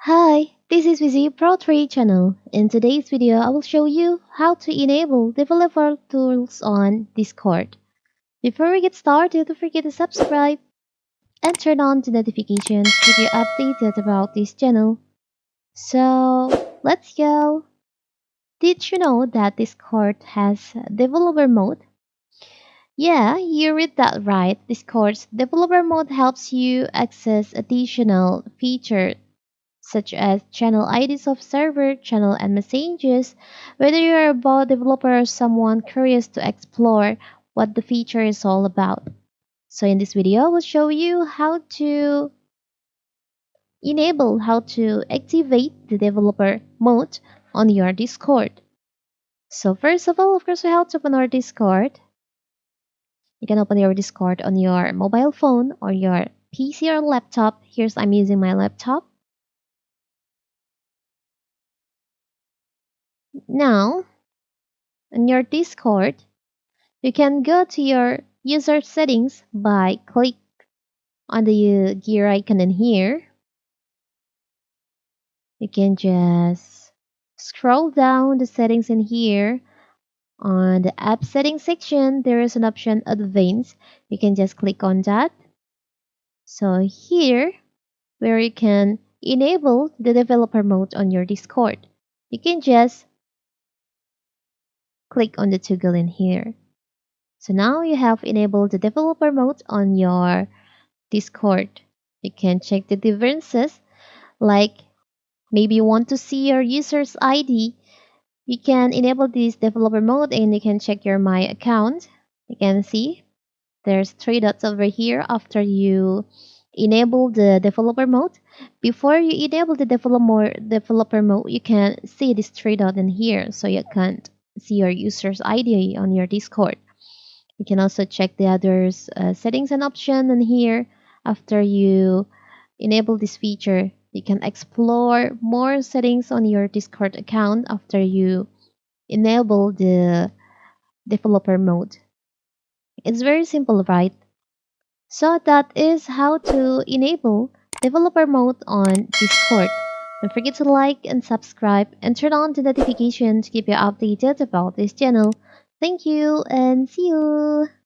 Hi, this is Vizi Pro 3 channel. In today's video, I will show you how to enable developer tools on Discord. Before we get started, don't forget to subscribe and turn on the notifications to keep you updated about this channel. So, let's go. Did you know that Discord has developer mode? Yeah, you read that right. Discord's developer mode helps you access additional features such as channel IDs of server, channel and messages, whether you're a bot developer or someone curious to explore what the feature is all about. So in this video, I will show you how to activate the developer mode on your Discord. So first of all, of course, we have to open our Discord. You can open your Discord on your mobile phone or your PC or laptop. Here's I'm using my laptop. Now, on your Discord, you can go to your user settings by click on the gear icon in here. You can just scroll down the settings in here. On the app settings section, there is an option advanced. You can just click on that. So here, where you can enable the developer mode on your Discord, you can just click on the toggle in here. So now you have enabled the developer mode on your Discord. You can check the differences, like maybe you want to see your user's ID. You can enable this developer mode and you can check your My account. You can see there's three dots over here after you enable the developer mode. Before you enable the developer mode, you can see this three dot in here, so you can't see your user's ID on your Discord. You can also check the others settings and option in here. After you enable this feature, you can explore more settings on your Discord account after you enable the developer mode. It's very simple, right? So that is how to enable developer mode on Discord. Don't forget to like and subscribe and turn on the notification to keep you updated about this channel. Thank you and see you!